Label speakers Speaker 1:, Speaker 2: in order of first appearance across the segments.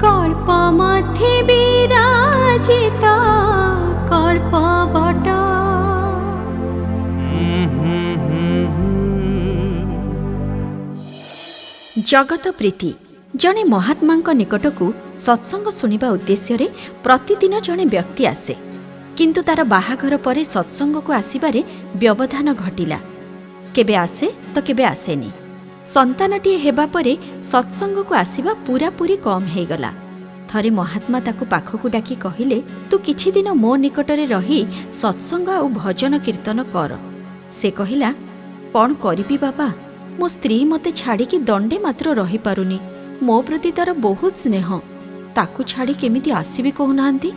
Speaker 1: कल्प मध्ये विराजित कल्पवट
Speaker 2: जगत प्रीति जड़े महात्मा निकट को सत्संग सुनिबा उद्देश्य प्रतिदिन जड़े व्यक्ति आसे किंतु तार बाहाघर पर सत्संग को आसबारे व्यवधान घटिला। केबे आसे तो केबे आसेनी। संतानटीए हेबा परे सत्संग को आसिबा पूरापूरी कम हो गला। थरे महात्मा ताकू पाखकू डाकी कहिले, तू किछि दिन मो निकटरे रही सत्संग आ भजन कीर्तन कर। से कहिला, कौन करिबी बाबा, मो स्त्री मते छाड़िकी दंडे मात्र रही पारुनी। मो प्रति तार बहुत स्नेह, ताकू छाड़ी केमिति आसीबी कहूनाहांती।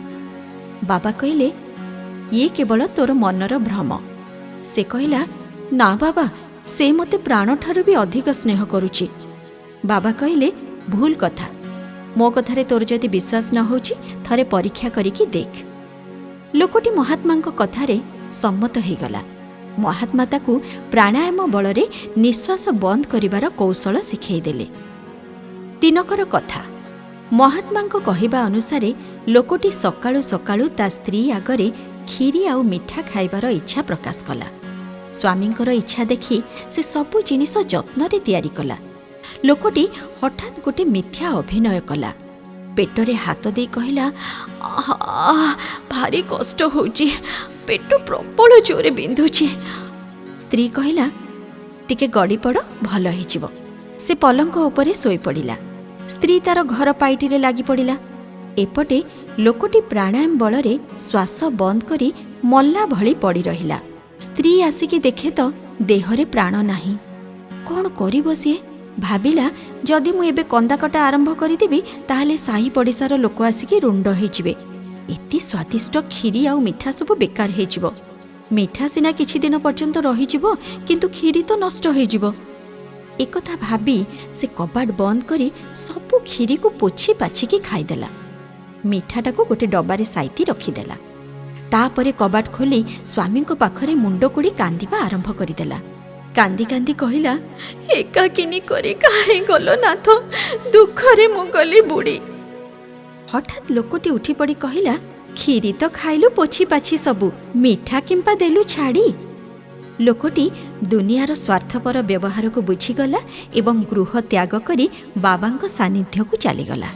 Speaker 2: बाबा कहिले, ये केवल तोर मनर भ्रम। से कहिला, ना बाबा, से मते प्राण ठारू भी अधिक स्नेह करुची। बाबा कहिले, भूल कथा। मो कथारे तोर जदि विश्वास न होची थरे परीक्षा करिकी देख। लोकटी महात्मा कथारे सम्मत हो गला। महात्मा ताकू प्राणायाम बलरे निश्वास बंद करिवार कौशल शिखैदेले। दिनकर कथा। महात्मा कहिबा अनुसारे लोकटी सकाळु सकाळु ता स्त्री आगरे खीरी आउ मिठा खाइबार इच्छा प्रकाश कला। स्वामींकर इच्छा देखि से सबु जिनिस जत्नरे तैयारी कला। लोकटी हठात गोटे मिथ्या अभिनय कला। पेटरे हाथ दे कहिला, भारी कष्ट होची, पेट प्रबल जोरे बिंधुची। स्त्री कहिला, टिके गड़ी पड़, भल हो। से पलंक उपरे सोई पड़िला। स्त्री तार घर पाइटिरे लागी पड़िला। एपटे लोकटी प्राणायाम बलरे श्वास बंद करी मल्ला भली पड़ी रहिला। स्त्री आसिकी देखे तो देहरे प्राण नाही। कौन करिबो सिए? भाबिला, जदि मु एबे कंदाकटा आरंभ करिदेबी ताहले साही पड़िसार लोक आसिकी रुंड होइजिबे। एति स्वादिष्ट खीरी आउ मिठा सब बेकार होइजिबो। मिठा सिना किछि दिन पर्यंत रहिजिबो, किंतु खीरी तो नष्ट होइजिबो। एकथा भाबी से कबाट बंद करी सबु खीरी को पोछि पाछिकी खाइदेला। मिठाटाको गोटे डब्बारे साइती रखिदेला। तापरे कबाट खोली स्वामी को पाखरे मुंड कोड़ी कांदिबा आरंभ करिदेला। कांदी कांदी कहिला, एकाकिनी करे काहे गलो नाथ, दुखरे मु गली बुड़ी। हठात लोकटी उठी पड़ी कहिला, खीरी तो खाइलु पोछि पाछि सबु, मिठा किंपा देलु छाड़ी। लोकटी दुनियार स्वार्थपर व्यवहार को बुझीगला एवं गृह त्याग करी बाबांको सानिध्य को चलीगला।